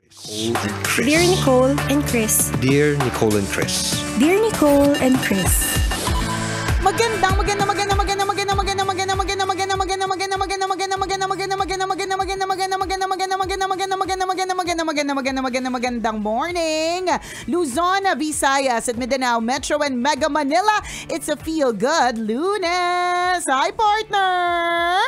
Dear Nicole and Chris. Dear Nicole and Chris. Dear Nicole and Chris. Magandang morning, Luzon, Visayas at Mindanao, Metro and Mega Manila. It's a Feel Good Lunes. Hi, partner!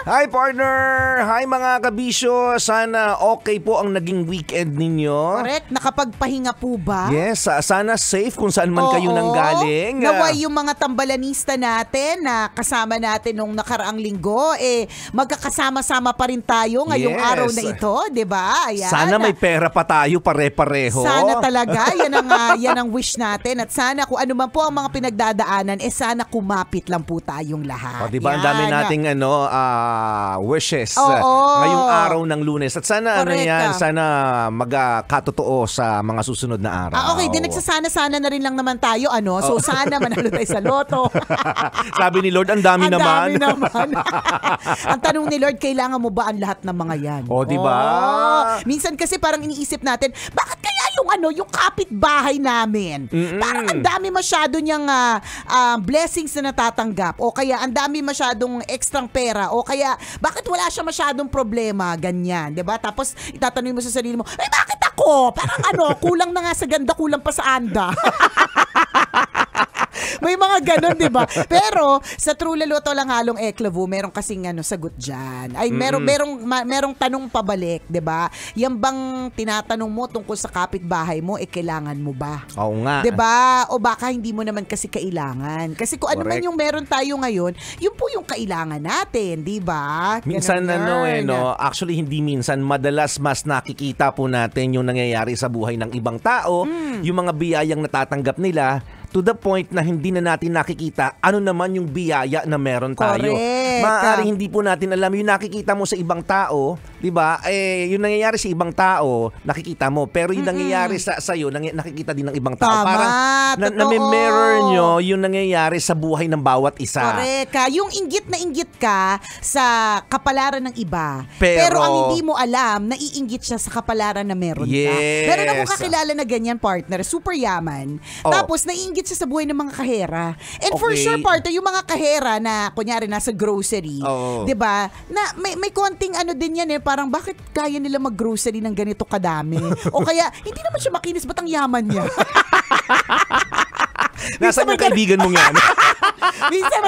Hi, partner! Hi, mga kabisyo! Sana okay po ang naging weekend ninyo. Correct. Nakapagpahinga po ba? Yes, sana safe kung saan man kayo nanggaling. Naway yung mga tambalanista natin na kasama natin nung nakaraang linggo, magkakasama-sama pa rin tayo ngayong araw na ito, di ba? Ayan. Sana may pera pa tayo pare-pareho. Sana talaga, yan ang wish natin. At sana kung ano man po ang mga pinagdadaanan, sana kumapit lang po tayong lahat. O, di ba? Ang dami nating wishes ngayong araw ng Lunes. At sana sana magkatotoo sa mga susunod na araw. Okay, din nagsasana-sana na rin lang naman tayo, So sana manalo tayo sa loto. Sabi ni Lord, ang dami naman. Ang dami naman. Ang tanong ni Lord, kailangan mo ba ang lahat ng mga yan? O, di ba? Minsan kasi parang iniisip natin, bakit kaya yung kapitbahay namin? Parang ang dami masyado niyang blessings na natatanggap, o kaya ang dami masyadong ekstrang pera, o kaya bakit wala siya masyadong problema, ganyan, 'di ba? Tapos itatanong mo sa sarili mo, bakit ako? Parang kulang na nga sa ganda, kulang pa sa anda. May mga ganon, di ba? Pero sa True Laloto lang halong Eklavu, merong kasing sagot dyan. Ay, merong tanong pabalik, di ba? Yan bang tinatanong mo tungkol sa kapitbahay mo, kailangan mo ba? Oo nga. Di ba? O baka hindi mo naman kasi kailangan. Kasi kung ano man yung meron tayo ngayon, yun po yung kailangan natin, di ba? Minsan actually hindi minsan, madalas mas nakikita po natin yung nangyayari sa buhay ng ibang tao, yung mga biyayang natatanggap nila, to the point na hindi na natin nakikita ano naman yung biyaya na meron tayo. Correct. Maaari hindi po natin alam yung nakikita mo sa ibang tao, 'di ba? Yung nangyayari sa ibang tao, nakikita mo, pero yung nangyayari sa iyo, nakikita din ng ibang tao. Tama, parang na-mirror nyo yung nangyayari sa buhay ng bawat isa. Correct. Yung inggit na inggit ka sa kapalaran ng iba, pero ang hindi mo alam, naiinggit siya sa kapalaran na meron ka. Meron akong kakilala na ganyan, partner, super yaman. Tapos naiinggit siya sa buhay ng mga kahera. And for sure, partner, yung mga kahera na kunyari nasa grocery, 'di ba? Na may konting din yan, parang bakit kaya nila mag-grocery ng ganito kadami? O kaya hindi naman siya makinis, ba't ang yaman niya? Nasaan yung kaibigan mong yan? minsan,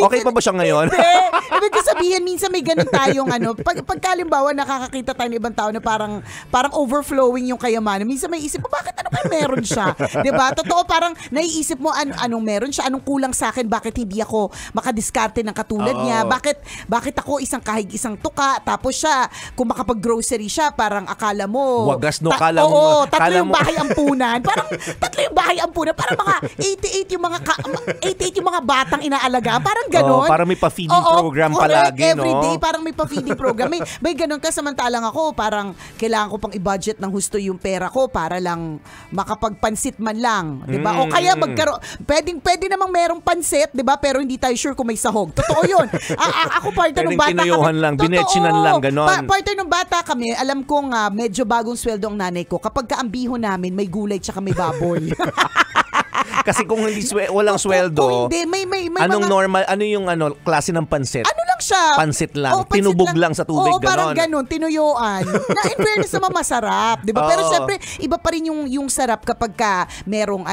okay pa ba siya ngayon? Hindi. Ibig ko sabihin, minsan may ganun tayong pagkalimbawa nakakakita tayo ng ibang tao na parang overflowing yung kayamanan. Minsan may isip mo, bakit kaya meron siya? Diba? Totoo, parang naiisip mo anong meron siya, anong kulang sa akin, bakit hindi ako makadiskarte ng katulad niya, bakit ako isang kahig isang tuka, tapos siya, kung makapag-grocery siya, parang akala mo wagas, no? Tatlo yung bahay ampunan. Parang tatlo yung bahay ampunan. Parang mga 88 yung mga batang inaalagaan. Parang ganon. Parang may pa-feeding program palagi, everyday, parang may pa-feeding program. May ganon ka, samantalang ako, parang kailangan ko pang i-budget ng husto yung pera ko para lang makapagpansit man lang. Diba? O kaya pwede namang merong pansit, diba? Pero hindi tayo sure kung may sahog. Totoo yun. Ako, partner nung bata kami. Lang, binechinan lang, ganon. Partner nung bata kami, alam kong medyo bagong sweldo ang nanay ko. Kapag kaambiho namin, may gulay tsaka may baboy. Kasi kung hindi walang sweldo, may anong normal, ano yung klase ng pansit? Ano lang siya? Pansit lang. Tinubog lang sa tubig, ganon. Parang ganon, tinuyuan. Na in fairness naman masarap, 'di ba? Pero syempre, iba pa rin yung sarap kapag merong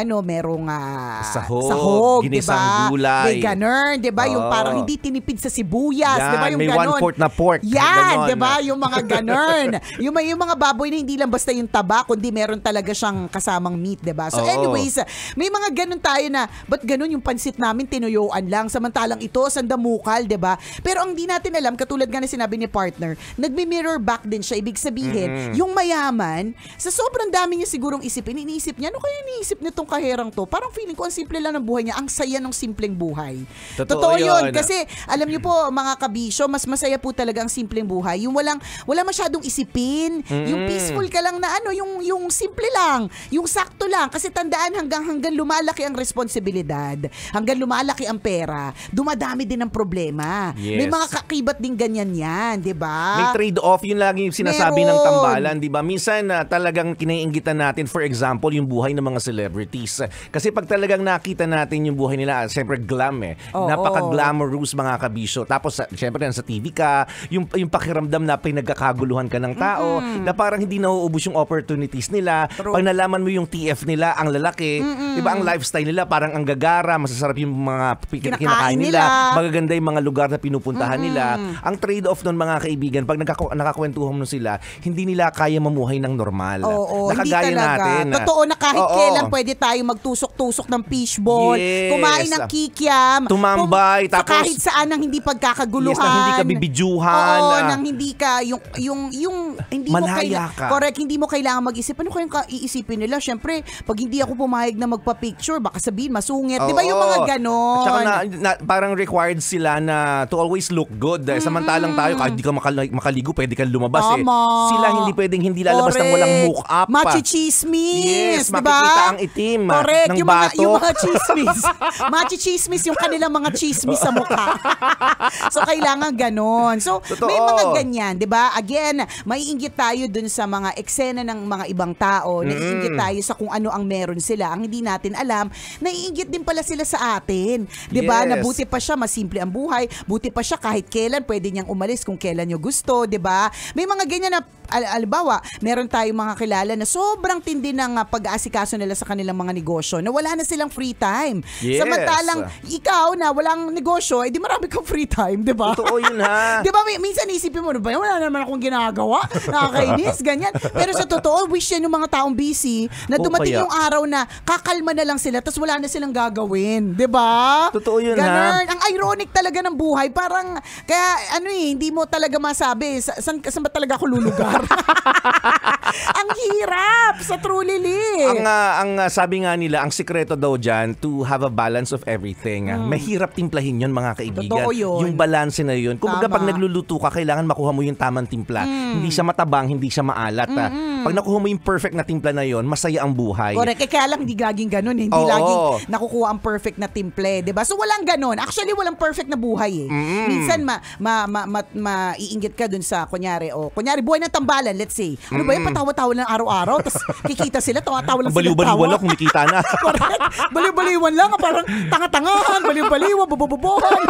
sahog, ginisang gulay. May ganon, 'di ba? Yung parang hindi tinipid sa sibuyas, 'di ba? Yung may ganon. 1/4 na pork. Yan, 'di ba? Yung mga ganon. yung mga baboy na hindi lang basta yung taba, kundi meron talaga siyang kasamang meat, 'di ba? So anyways, may mga ganun tayo na, ba't ganun yung pansit namin tinuyuan lang, samantalang ito sandamukal, 'di ba? Pero ang di natin alam, katulad nga na sinabi ni partner, nagmi-mirror back din siya. Ibig sabihin, yung mayaman, sa sobrang dami niya sigurong isipin, iniisip niya, ano kaya iniisip nitong kaherang to? Parang feeling ko ang simple lang ng buhay niya, ang saya ng simpleng buhay. Totoo yun. Kasi alam niyo po, mga kabisyo, mas masaya po talaga ang simpleng buhay. Yung wala masyadong isipin, yung peaceful ka lang na yung simple lang, yung sakto lang. Kasi tandaan, hanggang lumalaki ang responsibilidad, hanggang lumalaki ang pera, dumadami din ang problema. Yes. May mga kakibat din ganyan yan, di ba? May trade-off, yun lagi yung sinasabi ng Meron. tambalan, di ba? Minsan talagang kinaiinggitan natin, for example, yung buhay ng mga celebrities. Kasi pag talagang nakita natin yung buhay nila, siyempre glam Oo. Napaka-glamorous mga kabisyo. Tapos, siyempre, sa TV ka, yung pakiramdam na pinagkakaguluhan ka ng tao, na parang hindi nauubos yung opportunities nila. True. Pag nalaman mo yung TF nila, ang lalaki, di ba, ang lifestyle nila, parang ang gagara, masasarap yung mga kinakain nila, magaganda yung mga lugar na pinupuntahan nila. Ang trade-off nun, mga kaibigan, pag nakakwentuhan mo sila, hindi nila kaya mamuhay ng normal. Oo, hindi Nakagaya talaga. natin. Totoo na kahit Oo. kailan pwede tayo magtusok-tusok ng fishball, Yes. kumain ng kikiam, Tumambay, sa tapos kahit saan nang hindi pagkakaguluhan. Yes, nang hindi ka bibidyuhan. Oo, nang hindi ka yung hindi mo Malaya ka. correct, hindi mo kailangan mag-isip. Ano kayang iisipin nila? Syempre, pag hindi ako pumayag na magpa-picture, baka sabihin masungit. Di ba yung mga ganon? At saka parang required sila na to always look good. Samantalang tayo, kahit di ka makaligo, pwede kang lumabas Tama. Sila hindi pwedeng hindi lalabas ng walang mock-up. Machi-chismis, Yes, di ba? makikita ang itim correct, ng yung mga, bato. yung mga chismis. Machi-chismis yung kanilang mga chismis sa mukha. So, kailangan ganon. So, Totoo. may mga ganyan, di ba? Again, maiinggit tayo dun sa mga eksena ng mga ibang tao. Naiinggit tayo sa kung ano ang meron sila. Ang hindi natin alam, naiinggit din pala sila sa atin. Di ba? Yes. Na buti pa siya, masimple ang buhay. Buti pa siya kahit kailan, pwede niyang umalis kung kailan niyo gusto. Di ba? May mga ganyan na, albawa, meron tayong mga kilala na sobrang tindi ng pag-aasikaso nila sa kanilang mga negosyo na wala na silang free time. Yes. Samantalang ikaw na walang negosyo, edi marami kang free time, di ba? Totoo yun, ha? Di ba, minsan isipin mo, ba, wala naman akong ginagawa, nakakainis, ganyan. Pero sa totoo, wish yan yung mga taong busy na dumating yung araw na kakalma na lang sila tapos wala na silang gagawin, di ba? Totoo yun, Ganun. ha? Ang ironic talaga ng buhay, parang, kaya hindi mo talaga masabi, saan ba talaga ako lulugar? Ang hirap sa truly live. Ang sabi nga nila, ang sikreto daw dyan, to have a balance of everything. Mahirap timplahin yun, mga kaibigan. Totoo yun. Yung balance na yun. Kung baga, Tama. pag nagluluto ka, kailangan makuha mo yung tamang timpla. Hindi siya matabang, hindi siya maalat. Pag nakuha mo yung perfect na timpla na yun, masaya ang buhay. Correct. Kaya lang hindi laging ganun. Hindi Oo. laging nakukuha ang perfect na timple. Diba? So walang ganun. Actually, walang perfect na buhay eh. Minsan, maiinggit ka dun sa, kunyari, buhay ng tambalan, let's say. Ano ba yun? Patawa-tawa lang araw-araw. Tapos kikita sila, tawa-tawa lang sila. Baliw-baliwan lang, kumikita na. Correct. Baliw-baliwan lang. Parang tanga-tangahan, baliw-baliwan, bubububuhan.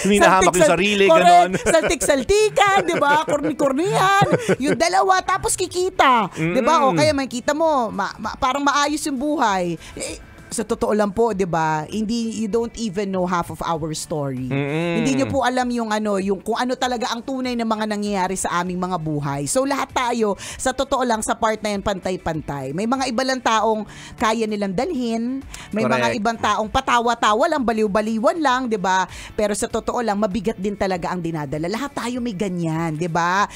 Hinahamak yung sarili, ganon. Saltik-saltikan, di ba? Kurni-kurnihan. Yung dalawa, tapos kikita. Di ba? O kaya makikita mo, parang maayos yung buhay. Sa totoo lang po, 'di ba? You don't even know half of our story. Hindi niyo po alam yung kung ano talaga ang tunay na mga nangyayari sa aming mga buhay. So lahat tayo, sa totoo lang, sa part na yan, pantay-pantay. May mga iba lang taong kaya nilang dalhin, may mga Correct. ibang taong patawa-tawa lang, baliw-baliwan lang, 'di ba? Pero sa totoo lang, mabigat din talaga ang dinadala. Lahat tayo may ganyan, 'di ba?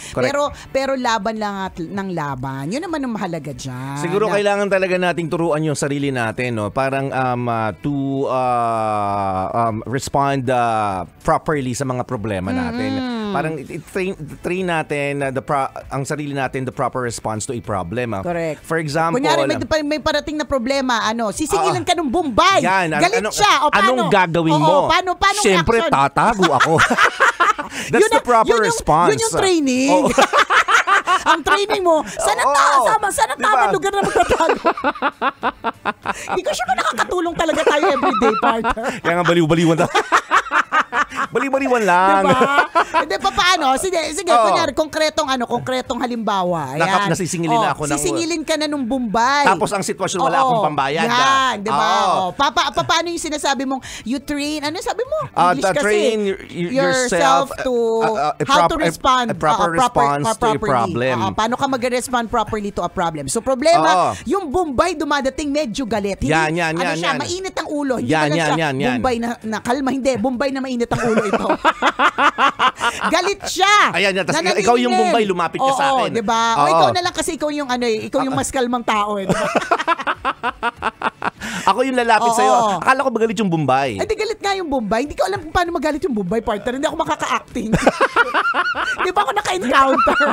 Pero laban lang ng laban. 'Yun naman ang mahalaga diyan. Siguro kailangan talaga nating turuan yung sarili natin, no? Parang to respond properly sa mga problema natin. Parang train natin ang sarili natin the proper response to a problem. Correct. For example, kunyari may parating na problema, sisingilin ka ng Bombay. yan, Galit siya. O paano? Anong gagawin mo? Paano Siyempre, action? tatago ako. That's the proper response. Yun yung training. Oh. Ang training mo, saan ang Diba? tamang lugar na magtatago? Hindi ko siya nakakatulong talaga tayo everyday, partner. Kaya nga baliw-baliwan na. Baliw-baliwan lang. Diba? Hindi pa paano? Sige, kunyari, konkretong halimbawa. Ayan. Nasisingilin na ako ng... Sisingilin ka na nung Bombay. Tapos ang sitwasyon, wala akong pambayad. Yan, diba? Paano yung sinasabi mong, you train, ano sabi mo? English kasi. Train yourself to how to respond. A proper response to a problem. Paano ka mag-respond properly to a problem? So, problema, yung Bombay dumadating medyo galit. Hindi, Yan. mainit ang ulo. Hindi Yan, na lang siya, yan. Bombay na kalma. Hindi, Bombay na mainit ang ulo ito. Galit siya. Ayan, ikaw yung Bombay, lumapit ka sa akin. Diba? O ikaw na lang kasi ikaw yung mas kalmang tao. Diba? Ako yung lalapit Oo. sa'yo. Akala ko magalit yung Bombay. Ay, di galit nga yung Bombay. Hindi ko alam kung paano magalit yung Bombay, partner. Hindi ako makaka-acting. Di ba ako naka-encounter?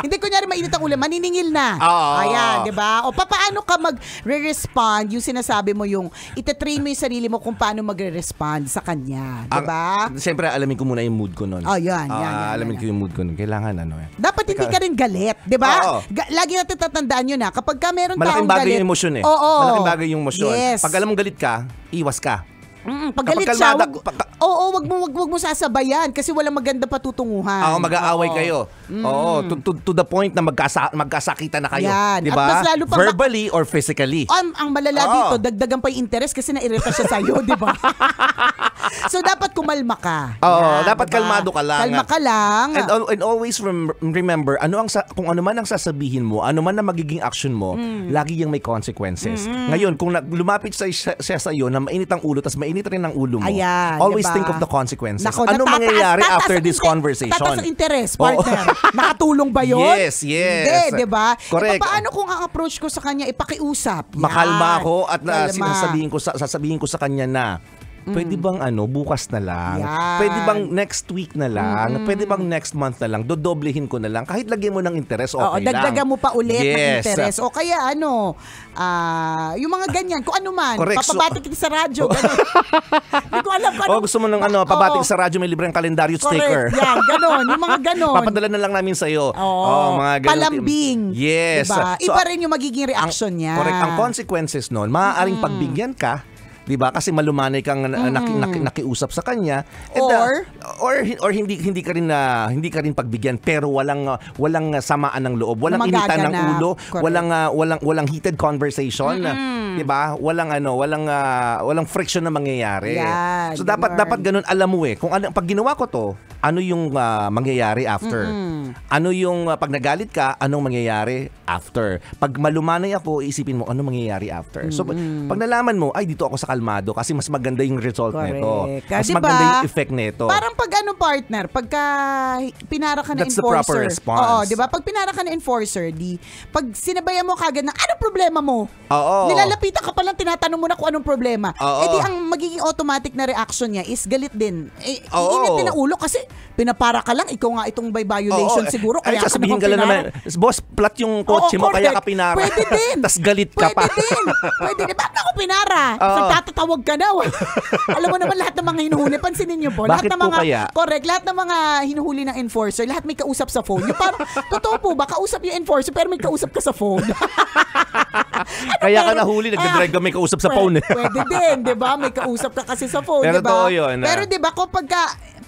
Hindi, kunyari mainit ang ulo, maniningil na. Oo. Ayan, di ba? O paano ka mag-respond yung sinasabi mo yung itatrain mo yung sarili mo kung paano magre-respond sa kanya. Di ba? Siyempre, alamin ko muna yung mood ko nun. Oh, yan. Alamin ko yung mood ko nun. Kailangan Dapat hindi ka rin galit, di ba? Oo. Lagi natin tatandaan yun kapag ka meron malaking taong bagay galit. yung emosyon eh. Oo. Malaking bagay yung emosyon. Yes. Pag alam mong galit ka, iwas ka. Pag galit Kapag siya, kalmada- wag mo sasabayan kasi walang maganda patutunguhan. Mag-aaway Oo. kayo. Oo, to the point na magkasakitan na kayo. Yan. Di At ba? mas lalo pa- Verbally or physically. Ang malala Oo. dito, dagdagan pa yung interest kasi nairita siya sa'yo, di ba? So, dapat kumalma ka. Oo, Yan, dapat diba? kalmado ka lang. Kalma ka lang. And always remember, kung ano man ang sasabihin mo, ano man ang magiging action mo, lagi yung may consequences. Ngayon, kung lumapit siya sa iyo na mainit ang ulo, tas mainit rin ang ulo mo, Ayan, always diba? think of the consequences. Nako, Ano mangyayari tataas after ang this conversation? Tataas ang interest, partner. Nakatulong ba yun? Yes. Hindi, di ba? Correct. Paano kung ang approach ko sa kanya, ipakiusap? Yan. Makalma ako at Kalma. sasabihin ko sa kanya na, pwede bang bukas na lang? Yan. Pwede bang next week na lang? Pwede bang next month na lang? Dodoblehin ko na lang. Kahit lagyan mo ng interest, okay Oo, lang. dagdagan mo pa ulit ng Yes. interest. O kaya yung mga ganyan, kung ano man, Correct. papabati kita sa radyo. Ganun. Hindi ko alam kung ano. Gusto mo ng pabati sa radyo, may libreng kalendaryo sticker. Correct, yan, ganon. Yung mga ganon. Papadala na lang namin sa iyo. Oo, mga ganun. palambing. Yes. Diba? So, Iba rin yung magiging reaction niya. Correct. Ang consequences nun, maaaring pagbigyan ka, 'di ba? Kasi malumanay kang nakiusap sa kanya, and, or hindi ka rin pagbigyan pero walang samaan ng loob, walang initan ng ulo, walang heated conversation, 'di ba? Walang friction na mangyayari. Yan, So dapat ganun alam mo kung pag ginawa ko to, ano yung mangyayari after? Ano yung pag nagalit ka, anong mangyayari after? Pag malumanay ako, isipin mo anong mangyayari after. So pag nalaman mo, ay dito ako sa kalmado kasi mas maganda yung result nito. Mas Diba? maganda yung effect nito. Parang pag partner, pagka pinara ka na That's the enforcer. proper response. Oo, di ba? Pag pinara ka na enforcer, pag sinabayan mo kagad ng ano problema mo? Oo. Nilalapitan ka palang tinatanong mo na kung anong problema. Oo. Di ang magiging automatic na reaction niya is galit din. Oo. Init din ang ulo kasi pinapara ka lang, ikaw nga itong by violation siguro. Kaya ka sasabihin naman ka lang pinara. naman, boss, plat yung kotse mo, kaya ka pinara. Pwede din. Tas galit ka pa. Pwede din. Ba't ako pinara? Nagtatatawag ka na. Alam mo naman lahat ng mga hinuhuli. Pansinin niyo po. Bakit lahat ng po mga, kaya? Correct. Lahat ng mga hinuhuli ng enforcer, lahat may kausap sa phone. Yung parang, totoo po ba? Kausap yung enforcer pero may kausap ka sa phone. Kaya ka nahuli, nagdadrive ka may kausap sa phone. Pwede din, di ba? May kausap ka kasi sa phone, Pero di ba? totoo yun, Pero di ba, kapag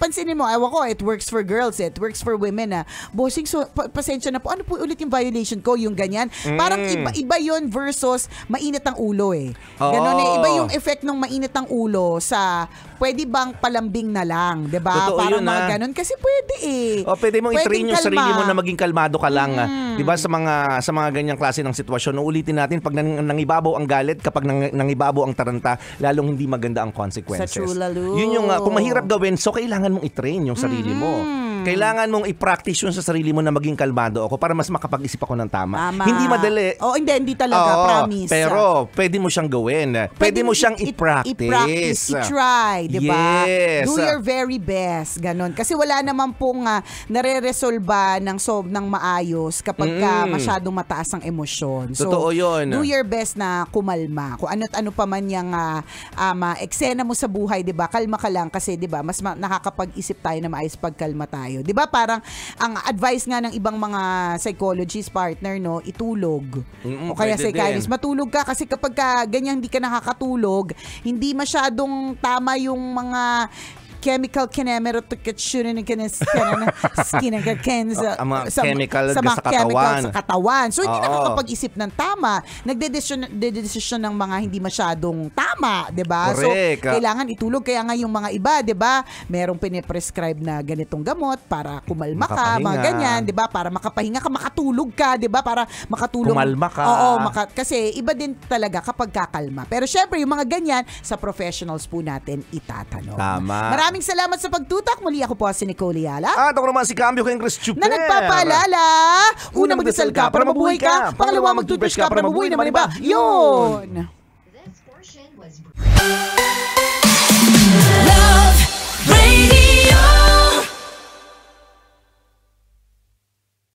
pansinin mo, ewan ko, it works for girls, it works for women, bossing, so, pasensya na po, ano po ulit yung violation ko, yung ganyan. Parang iba yun versus mainit ang ulo Ganon Iba yung effect ng mainit ang ulo sa pwede bang palambing na lang, di ba? Totoo Parang yun, mga ganon. Kasi pwede pwede mong i-train yung sarili mo na maging kalmado ka lang. Di ba sa mga ganyang klase ng sitwasyon, ulitin natin, pag nangibabaw ang galit, kapag nangibabaw ang taranta, lalong hindi maganda ang consequences. Sa chulalo. Yun yung, kung mahirap gawin, so kailangan mong i-train yung sarili mo. Kailangan mong i-practice yun sa sarili mo na maging kalmado ako para mas makapag-isip ako ng tama. Hindi madali. Hindi talaga, promise. Pero pwede mo siyang gawin. Pwede mo siyang i-practice. I-try, di ba? Yes. Do your very best. Ganon. Kasi wala naman pong nare-resolba ng maayos kapag masyadong mataas ang emosyon. So, totoo yun. Do your best na kumalma. Kung ano't ano pa man yung eksena mo sa buhay, di ba? Kalma ka lang kasi, di ba? Mas nakakapag-isip tayo na maayos pagkalma tayo. Di ba? Parang ang advice nga ng ibang mga psychologist partner, no, itulog. O kaya psychiatrist, matulog ka kasi kapag ganyan hindi ka nakakatulog, hindi masyadong tama yung mga chemical sa katawan. So, hindi nakakapag-isip ng tama. Nagdedesisyon ng mga hindi masyadong tama, di ba? So, kailangan itulog. Kaya nga yung mga iba, di ba, merong piniprescribe na ganitong gamot para kumalma ka, mga ganyan, di ba? Para makapahinga ka, makatulog ka, di ba? Para makatulog. Kumalma ka. Oo, kasi iba din talaga kapag kakalma. Pero syempre, yung mga ganyan, sa professionals po natin itatanong. Tama. Maraming salamat sa pagtutak. Muli ako po si Nicole Yala. At ako naman si Cambio King Chris Chuper. Na nagpapaalala, una magdasal ka para mabuhay ka, pangalawa mag-toothbrush ka para mabuhay naman iba. Yun! Love